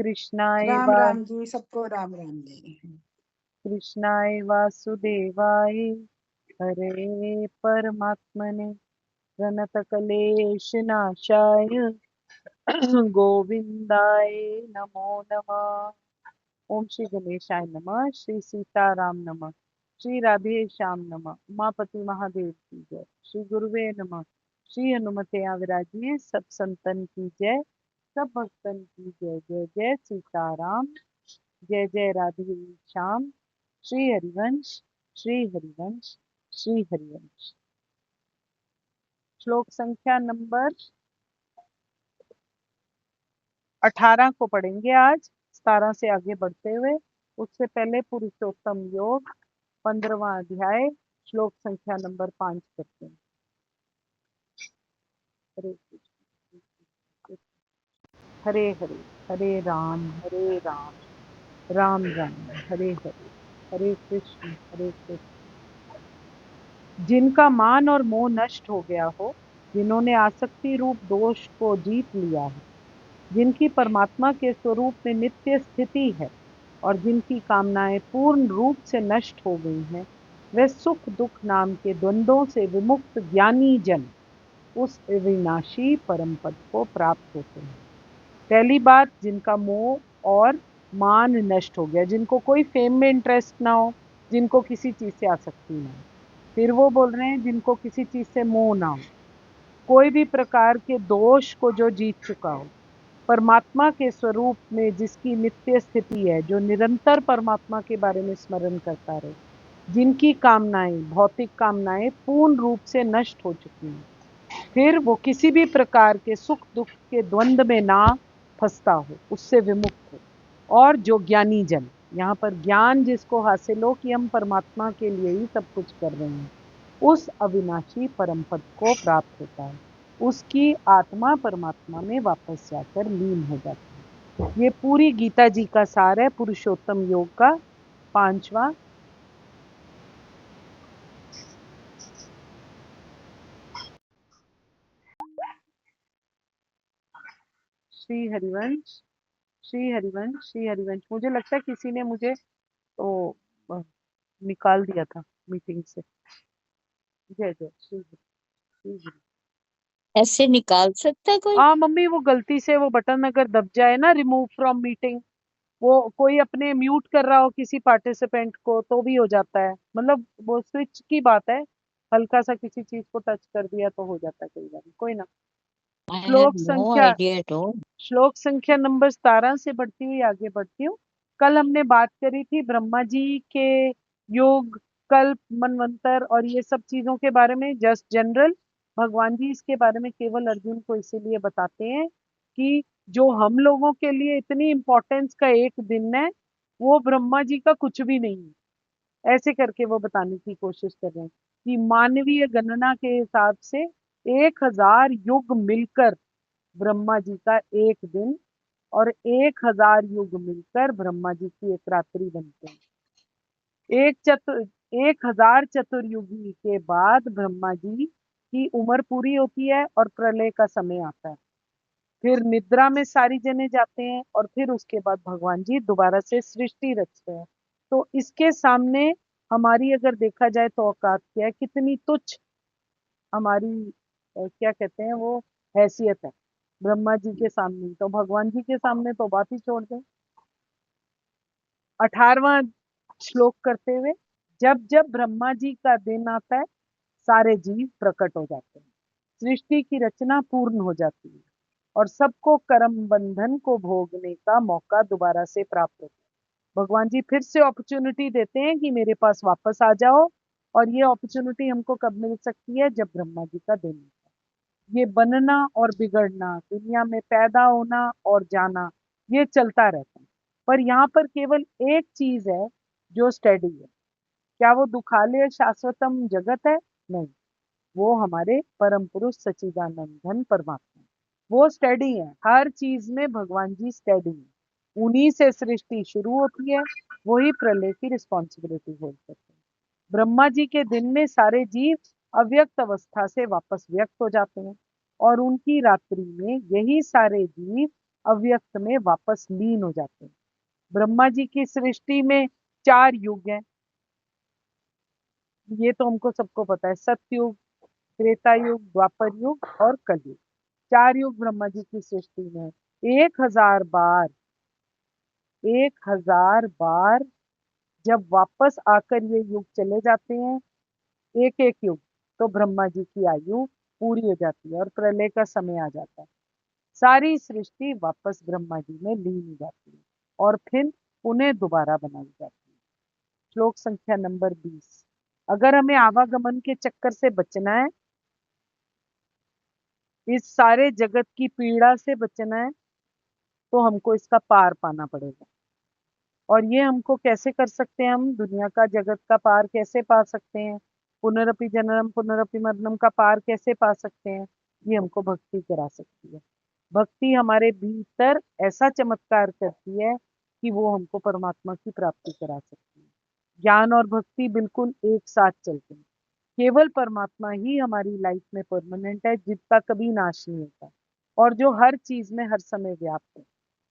कृष्णाय राम राम जी, सबको राम राम जी। कृष्णाय वासुदेवाय हरे परमात्मने प्रणतकलेशनाशाय गोविंदाय नमो नमः। ओम श्री गणेशाय नमः। श्री सीताराम नमः। श्री राधे श्याम नमः। उमापति महादेव की जय। श्री गुरुवे नमः। श्री हनुमते विराजिए सब संतन की जय। सब भक्तन की जय। जय जय सीताराम। जय जय राधे श्याम। श्री हरिवंश। श्री हरिवंश। श्री हरिवंश। श्लोक संख्या नंबर 18 को पढ़ेंगे आज, 17 से आगे बढ़ते हुए। उससे पहले पुरुषोत्तम योग 15वां अध्याय श्लोक संख्या नंबर 5 करते हैं। हरे कृष्ण हरे हरे, हरे राम राम राम हरे हरे, हरे कृष्ण हरे कृष्ण। जिनका मान और मोह नष्ट हो गया हो, जिन्होंने आसक्ति रूप दोष को जीत लिया है, जिनकी परमात्मा के स्वरूप में नित्य स्थिति है और जिनकी कामनाएं पूर्ण रूप से नष्ट हो गई हैं, वे सुख दुख नाम के द्वंद्वों से विमुक्त ज्ञानी जन उस अविनाशी परम पद को प्राप्त होते हैं। पहली बात, जिनका मोह और मान नष्ट हो गया, जिनको कोई फेम में इंटरेस्ट ना हो, जिनको किसी चीज से आसक्ति ना हो। फिर वो बोल रहे हैं जिनको किसी चीज से मोह ना हो, कोई भी प्रकार के दोष को जो जीत चुका हो, परमात्मा के स्वरूप में जिसकी नित्य स्थिति है, जो निरंतर परमात्मा के बारे में स्मरण करता रहे, जिनकी कामनाएं, भौतिक कामनाएं पूर्ण रूप से नष्ट हो चुकी हैं, फिर वो किसी भी प्रकार के सुख दुख के द्वंद्व में ना फंसता हो, उससे विमुक्त हो। और जो ज्ञानी जन, यहाँ पर ज्ञान जिसको हासिल हो कि हम परमात्मा के लिए ही सब कुछ कर रहे हैं, उस अविनाशी परम पद को प्राप्त होता है। उसकी आत्मा परमात्मा में वापस जाकर लीन हो जाती है। ये पूरी गीता जी का सार है, पुरुषोत्तम योग का 5वां। श्री हरिवंश। श्री हरिवंश। श्री हरिवंश। मुझे लगता है किसी ने मुझे तो निकाल दिया था मीटिंग से। जय जय श्री हरि, श्री हरि। ऐसे निकाल सकता है कोई? हाँ मम्मी, वो गलती से वो बटन अगर दब जाए ना, रिमूव फ्रॉम मीटिंग, वो कोई अपने म्यूट कर रहा हो किसी पार्टिसिपेंट को तो भी हो जाता है। मतलब वो स्विच की बात है, हल्का सा किसी चीज को टच कर दिया तो हो जाता है कई बार। कोई ना। I have श्लोक no संख्या idea at all. श्लोक संख्या नंबर 17 से बढ़ती हुई आगे बढ़ती हूँ। कल हमने बात करी थी ब्रह्मा जी के योग, कल्प, मनवंतर और ये सब चीजों के बारे में, जस्ट जनरल। भगवान जी इसके बारे में केवल अर्जुन को इसीलिए बताते हैं कि जो हम लोगों के लिए इतनी इंपॉर्टेंस का एक दिन है, वो ब्रह्मा जी का कुछ भी नहीं है। ऐसे करके वो बताने की कोशिश कर रहे हैं कि मानवीय गणना के हिसाब से 1000 युग मिलकर ब्रह्मा जी का एक दिन, और 1000 युग मिलकर ब्रह्मा जी की एक रात्रि बनते हैं। 1000 चतुर्युगी के बाद ब्रह्मा जी की उम्र पूरी होती है और प्रलय का समय आता है। फिर निद्रा में सारी जने जाते हैं और फिर उसके बाद भगवान जी दोबारा से सृष्टि रचते हैं। तो इसके सामने हमारी अगर देखा जाए तो औकात क्या है, कितनी तुच्छ हमारी क्या कहते हैं वो हैसियत है ब्रह्मा जी के सामने। तो भगवान जी के सामने तो बात ही छोड़ दें। 18वां श्लोक करते हुए, जब जब ब्रह्मा जी का दिन आता है, सारे जीव प्रकट हो जाते हैं, सृष्टि की रचना पूर्ण हो जाती है और सबको कर्म बंधन को भोगने का मौका दोबारा से प्राप्त होता है। भगवान जी फिर से अपॉर्चुनिटी देते हैं कि मेरे पास वापस आ जाओ, और ये अपॉर्चुनिटी हमको कब मिल सकती है? जब ब्रह्मा जी का दिन होता है। ये बनना और बिगड़ना, दुनिया में पैदा होना और जाना, ये चलता रहता है। पर यहाँ पर केवल एक चीज है जो स्टेडी है। क्या वो दुखालय शाश्वतम जगत है? नहीं, वो हमारे परम पुरुष सच्चिदानंद घन परमात्मा, वो स्टेडी है। हर चीज में भगवान जी स्टेडी है। उन्हीं से सृष्टि शुरू होती है, वही प्रलय की रिस्पॉन्सिबिलिटी होल्ड करते हैं। ब्रह्मा जी के दिन में सारे जीव अव्यक्त अवस्था से वापस व्यक्त हो जाते हैं और उनकी रात्रि में यही सारे जीव अव्यक्त में वापस लीन हो जाते हैं। ब्रह्मा जी की सृष्टि में 4 युग हैं, ये तो हमको सबको पता है, सतयुग, त्रेता युग, द्वापर युग और कलयुग। 4 युग ब्रह्मा जी की सृष्टि में। 1000 बार, 1000 बार जब वापस आकर ये युग चले जाते हैं, एक एक युग, तो ब्रह्मा जी की आयु पूरी हो जाती है और प्रलय का समय आ जाता है। सारी सृष्टि वापस ब्रह्मा जी में लीन हो जाती है और फिर उन्हें दोबारा बनाई जाती है। श्लोक संख्या नंबर 20। अगर हमें आवागमन के चक्कर से बचना है, इस सारे जगत की पीड़ा से बचना है, तो हमको इसका पार पाना पड़ेगा। और ये हमको कैसे कर सकते हैं? हम दुनिया का, जगत का पार कैसे पा सकते हैं? पुनरपि जननम पुनरपि मरणम का पार कैसे पा सकते हैं? ये हमको भक्ति करा सकती है। भक्ति हमारे भीतर ऐसा चमत्कार करती है कि वो हमको परमात्मा की प्राप्ति करा सकती है। ज्ञान और भक्ति बिल्कुल एक साथ चलते हैं। केवल परमात्मा ही हमारी लाइफ में परमानेंट है, जिसका कभी नाश नहीं होता और जो हर चीज में हर समय व्याप्त है।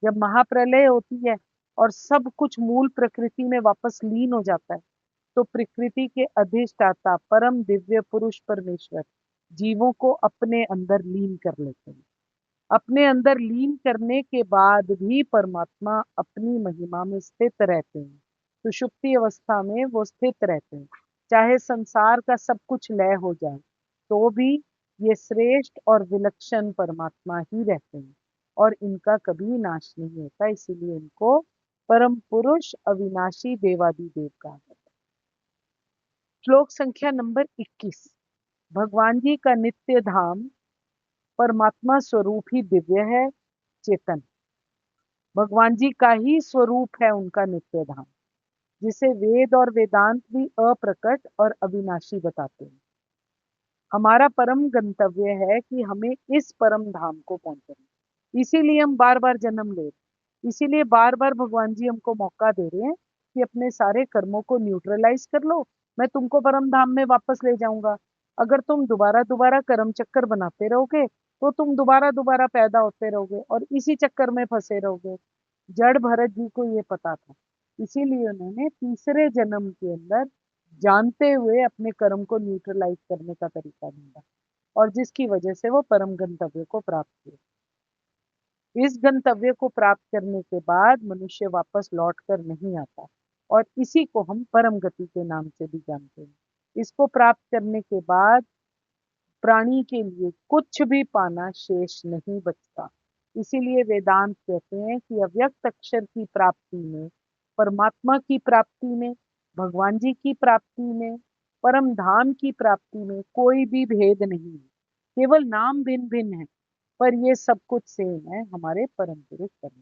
जब महाप्रलय होती है और सब कुछ मूल प्रकृति में वापस लीन हो जाता है, तो प्रकृति के अधिष्ठाता परम दिव्य पुरुष परमेश्वर जीवों को अपने अंदर लीन कर लेते हैं। अपने अंदर लीन करने के बाद भी परमात्मा अपनी महिमा में स्थित रहते हैं। सुषुप्ति अवस्था में वो स्थित रहते हैं। चाहे संसार का सब कुछ लय हो जाए, तो भी ये श्रेष्ठ और विलक्षण परमात्मा ही रहते हैं और इनका कभी नाश नहीं होता। इसीलिए इनको परम पुरुष अविनाशी देवादिदेव कहा जाता है। श्लोक संख्या नंबर 21। भगवान जी का नित्य धाम परमात्मा स्वरूप ही दिव्य है, चेतन। भगवान जी का ही स्वरूप है उनका नित्य धाम, जिसे वेद और वेदांत भी अप्रकट और अविनाशी बताते हैं। हमारा परम गंतव्य है कि हमें इस परम धाम को पहुंचना। इसीलिए हम बार बार जन्म ले रहे हैं। इसीलिए बार बार भगवान जी हमको मौका दे रहे हैं कि अपने सारे कर्मों को न्यूट्रलाइज कर लो, मैं तुमको परम धाम में वापस ले जाऊंगा। अगर तुम दोबारा दोबारा कर्म चक्कर बनाते रहोगे, तो तुम दोबारा दोबारा पैदा होते रहोगे और इसी चक्कर में फंसे रहोगे। जड़ भरत जी को ये पता था, इसीलिए उन्होंने तीसरे जन्म के अंदर जानते हुए अपने कर्म को न्यूट्रलाइज करने का तरीका ढूंढा और जिसकी वजह से वो परम गंतव्य को प्राप्त हुए। इस गंतव्य को प्राप्त करने के बाद मनुष्य वापस लौट कर नहीं आता और इसी को हम परम गति के नाम से भी जानते हैं। इसको प्राप्त करने के बाद प्राणी के लिए कुछ भी पाना शेष नहीं बचता। इसीलिए वेदांत कहते हैं कि अव्यक्त अक्षर की प्राप्ति में, परमात्मा की प्राप्ति में, भगवान जी की प्राप्ति में, परम धाम की प्राप्ति में कोई भी भेद नहीं है। केवल नाम भिन्न भिन्न है, पर ये सब कुछ सेम है हमारे परम पुरुष परम।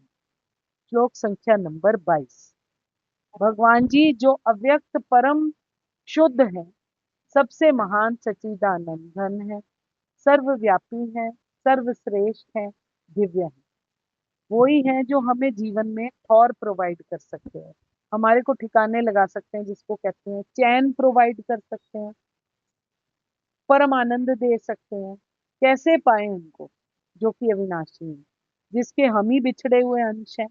श्लोक संख्या नंबर 22। भगवान जी जो अव्यक्त परम शुद्ध है, सबसे महान सच्चिदानंद घन है, सर्वव्यापी है, सर्वश्रेष्ठ है, दिव्य है। वही है जो हमें जीवन में और प्रोवाइड कर सकते हैं, हमारे को ठिकाने लगा सकते हैं, जिसको कहते हैं चैन प्रोवाइड कर सकते हैं, परम आनंद दे सकते हैं। कैसे पाए उनको? जो कि अविनाशी है, जिसके हम ही बिछड़े हुए अंश हैं।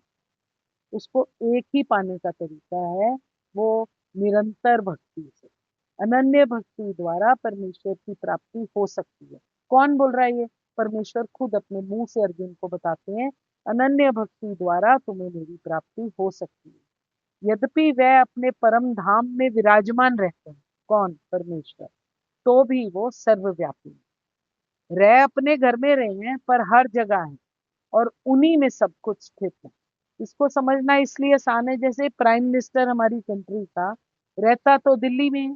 उसको एक ही पाने का तरीका है, वो निरंतर भक्ति से, अनन्य भक्ति द्वारा परमेश्वर की प्राप्ति हो सकती है। कौन बोल रहा है ये? परमेश्वर खुद अपने मुंह से अर्जुन को बताते हैं, अनन्य भक्ति द्वारा तुम्हें मेरी प्राप्ति हो सकती है। यद्यपि वह अपने परम धाम में विराजमान रहते हैं, कौन? परमेश्वर, तो भी वो सर्वव्यापी है। रह अपने घर में रहे हैं पर हर जगह है और उन्हीं में सब कुछ स्थित है। इसको समझना इसलिए आसान है, जैसे प्राइम मिनिस्टर हमारी कंट्री का रहता तो दिल्ली में है,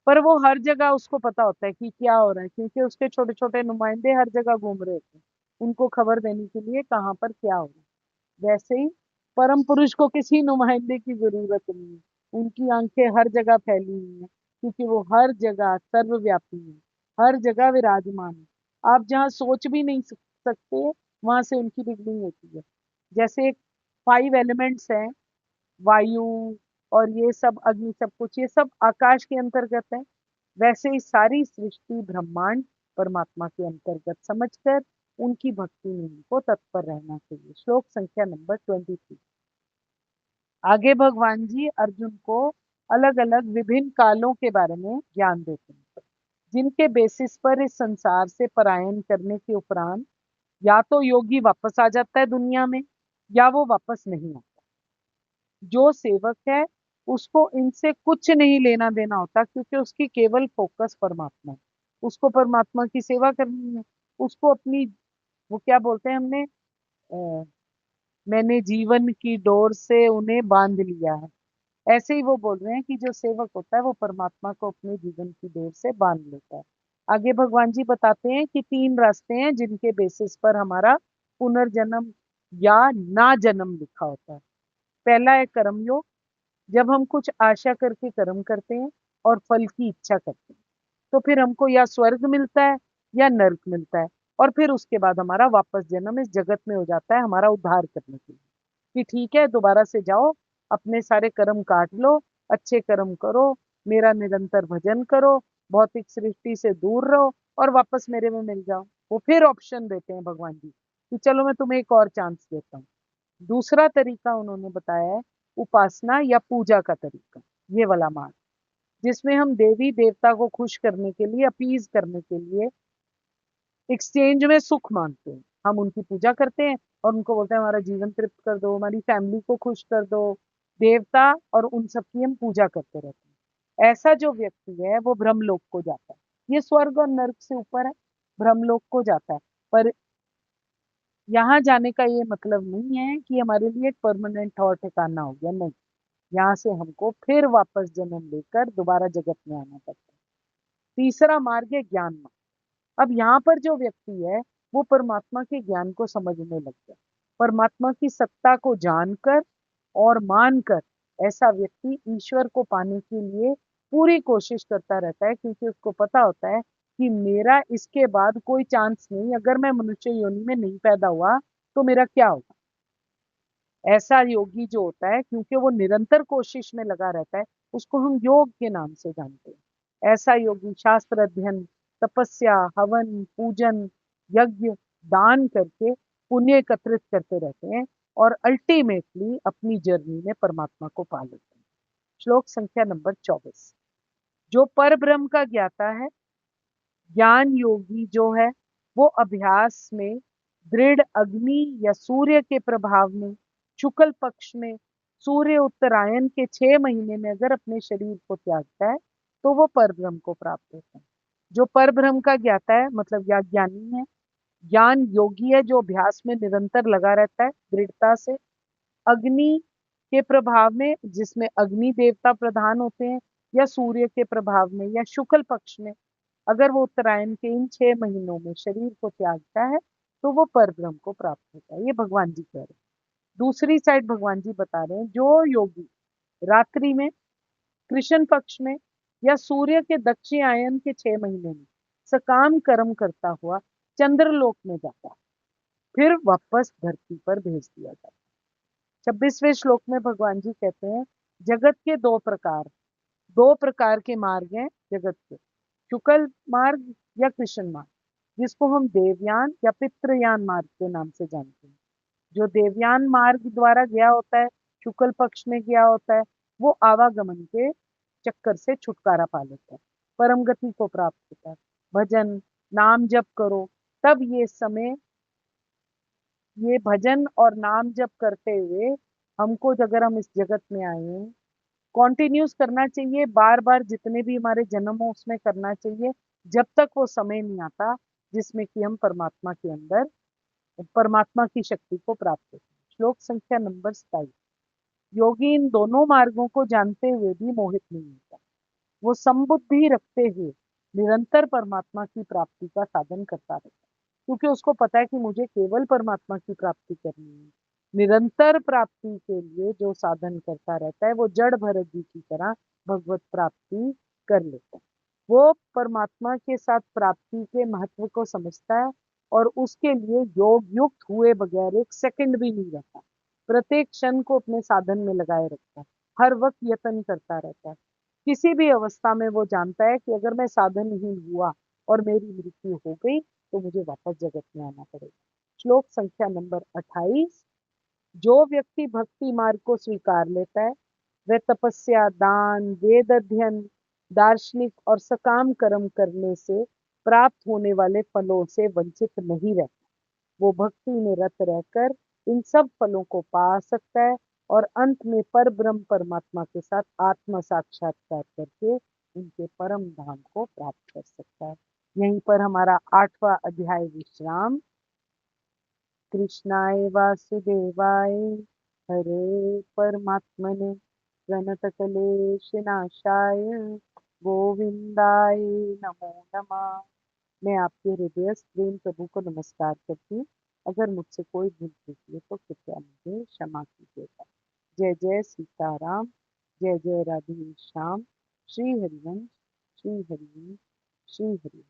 पर वो हर जगह उसको पता होता है कि क्या हो रहा है, क्योंकि उसके छोटे छोटे नुमाइंदे हर जगह घूम रहे होते हैं उनको खबर देने के लिए कहाँ पर क्या हो रहा है। वैसे ही परम पुरुष को किसी नुमाइंदे की जरूरत नहीं है, उनकी आंखें हर जगह फैली हुई हैं, क्योंकि वो हर जगह सर्वव्यापी है, हर जगह विराजमान है। आप जहाँ सोच भी नहीं सकते, वहां से उनकी बिगनिंग होती है। जैसे 5 एलिमेंट्स हैं, वायु और ये सब, अग्नि, सब कुछ ये सब आकाश के अंतर्गत है। वैसे ही सारी सृष्टि ब्रह्मांड परमात्मा के अंतर्गत समझकर उनकी भक्ति में हमको तत्पर रहना चाहिए। श्लोक संख्या नंबर 23। आगे भगवान जी अर्जुन को अलग अलग विभिन्न कालों के बारे में ज्ञान देते हैं, जिनके बेसिस पर इस संसार से पलायन करने के उपरांत या तो योगी वापस आ जाता है दुनिया में, या वो वापस नहीं आता। जो सेवक है उसको इनसे कुछ नहीं लेना देना होता, क्योंकि उसकी केवल फोकस परमात्मा है। उसको परमात्मा की सेवा करनी है। उसको अपनी, वो क्या बोलते हैं हमने, मैंने जीवन की डोर से उन्हें बांध लिया है। ऐसे ही वो बोल रहे हैं कि जो सेवक होता है वो परमात्मा को अपने जीवन की डोर से बांध लेता है। आगे भगवान जी बताते हैं कि 3 रास्ते हैं जिनके बेसिस पर हमारा पुनर्जन्म या ना जन्म लिखा होता है। पहला है कर्म योग, जब हम कुछ आशा करके कर्म करते हैं और फल की इच्छा करते हैं, तो फिर हमको या स्वर्ग मिलता है या नर्क मिलता है, और फिर उसके बाद हमारा वापस जन्म इस जगत में हो जाता है हमारा उद्धार करने के लिए, कि ठीक है दोबारा से जाओ, अपने सारे कर्म काट लो, अच्छे कर्म करो, मेरा निरंतर भजन करो, भौतिक सृष्टि से दूर रहो और वापस मेरे में मिल जाओ। वो फिर ऑप्शन देते हैं भगवान जी कि चलो मैं तुम्हें एक और चांस देता हूँ। दूसरा तरीका उन्होंने बताया है उपासना या पूजा का तरीका, ये वाला मार्ग, जिसमें हम देवी देवता को खुश करने के लिए, अपीज करने के लिए एक्सचेंज में सुख मांगते हैं। हम उनकी पूजा करते हैं और उनको बोलते हैं हमारा जीवन तृप्त कर दो, हमारी फैमिली को खुश कर दो, देवता और उन सब की हम पूजा करते रहते हैं। ऐसा जो व्यक्ति है वो ब्रह्मलोक को जाता है। ये स्वर्ग और नर्क से ऊपर है, ब्रह्मलोक को जाता है। पर यहाँ जाने का ये मतलब नहीं है कि हमारे लिए एक परमानेंट और ठिकाना हो गया, नहीं। यहाँ से हमको फिर वापस जन्म लेकर दोबारा जगत में आना पड़ता है। तीसरा मार्ग है ज्ञान मार्ग। अब यहाँ पर जो व्यक्ति है वो परमात्मा के ज्ञान को समझने लग गया, परमात्मा की सत्ता को जानकर और मानकर ऐसा व्यक्ति ईश्वर को पाने के लिए पूरी कोशिश करता रहता है, क्योंकि उसको पता होता है कि मेरा इसके बाद कोई चांस नहीं, अगर मैं मनुष्य योनि में नहीं पैदा हुआ तो मेरा क्या होगा। ऐसा योगी जो होता है, क्योंकि वो निरंतर कोशिश में लगा रहता है, उसको हम योग के नाम से जानते हैं। ऐसा योगी शास्त्र अध्ययन, तपस्या, हवन, पूजन, यज्ञ, दान करके पुण्य एकत्रित करते रहते हैं और अल्टीमेटली अपनी जर्नी में परमात्मा को पा लेते हैं। श्लोक संख्या नंबर 24। जो पर ब्रह्म का ज्ञाता है, ज्ञान योगी जो है, वो अभ्यास में दृढ़ अग्नि या सूर्य के प्रभाव में शुक्ल पक्ष में सूर्य उत्तरायण के 6 महीने में अगर अपने शरीर को त्यागता है तो वो परब्रह्म को प्राप्त होता है। जो परब्रह्म का ज्ञाता है मतलब या ज्ञानी है, ज्ञान योगी है जो अभ्यास में निरंतर लगा रहता है दृढ़ता से, अग्नि के प्रभाव में जिसमें अग्नि देवता प्रधान होते हैं, या सूर्य के प्रभाव में या शुक्ल पक्ष में अगर वो उत्तरायण के इन 6 महीनों में शरीर को त्यागता है तो वो परब्रह्म को प्राप्त होता है। ये भगवान जी कह रहे हैं। दूसरी साइड भगवान जी बता रहे हैं जो योगी रात्रि में, कृष्ण पक्ष में या सूर्य के दक्षिणायन के 6 महीने में सकाम कर्म करता हुआ चंद्रलोक में जाता है, फिर वापस धरती पर भेज दिया जाता है। 26वें श्लोक में भगवान जी कहते हैं जगत के दो प्रकार के मार्ग हैं जगत के, शुक्ल मार्ग या कृष्ण मार्ग, जिसको हम देवयान या पितृयान मार्ग के नाम से जानते हैं। जो देवयान मार्ग द्वारा गया होता है, शुक्ल पक्ष में गया होता है, वो आवागमन के चक्कर से छुटकारा पा लेता है, परम गति को प्राप्त होता है। भजन नाम जप करो, तब ये भजन और नाम जप करते हुए हमको अगर हम इस जगत में आए हैं कॉन्टिन्यूस करना चाहिए, बार बार जितने भी हमारे जन्म हो उसमें करना चाहिए, जब तक वो समय नहीं आता जिसमें कि हम परमात्मा के अंदर परमात्मा की शक्ति को प्राप्त होते हैं। श्लोक संख्या नंबर 27। योगी इन दोनों मार्गों को जानते हुए भी मोहित नहीं होता, वो समबुद्धि रखते हुए निरंतर परमात्मा की प्राप्ति का साधन करता रहता है, क्योंकि उसको पता है कि मुझे केवल परमात्मा की प्राप्ति करनी है। निरंतर प्राप्ति के लिए जो साधन करता रहता है वो जड़ भरत जी की तरह भगवत प्राप्ति कर लेता है। वो परमात्मा के साथ प्राप्ति के महत्व को समझता है और उसके लिए योग युक्त हुए बगैर एक सेकंड भी नहीं रहता, प्रत्येक क्षण को अपने साधन में लगाए रखता है, हर वक्त यत्न करता रहता है। किसी भी अवस्था में वो जानता है कि अगर मैं साधनहीन हुआ और मेरी मृत्यु हो गई तो मुझे वापस जगत में आना पड़ेगा। श्लोक संख्या नंबर 28। जो व्यक्ति भक्ति मार्ग को स्वीकार लेता है वह तपस्या, दान, वेद अध्ययन, दार्शनिक और सकाम कर्म करने से प्राप्त होने वाले फलों से वंचित नहीं रहता। वो भक्ति में रत रहकर इन सब फलों को पा सकता है और अंत में पर ब्रह्म परमात्मा के साथ आत्म साक्षात्कार करके उनके परम धाम को प्राप्त कर सकता है। यहीं पर हमारा 8वां अध्याय विश्राम। कृष्णाय वासुदेवाय हरे परमात्मने प्रणतकलेशनाशाय गोविंदाय नमो नमः। मैं आपके हृदय प्रेम प्रभु को नमस्कार करती हूँ। अगर मुझसे कोई भूल चूकी है तो कृपया मुझे क्षमा कीजिएगा। जय जय सीताराम, जय जय राधे श्याम। श्री हरिवंश, श्री हरिवंश, श्री हरि।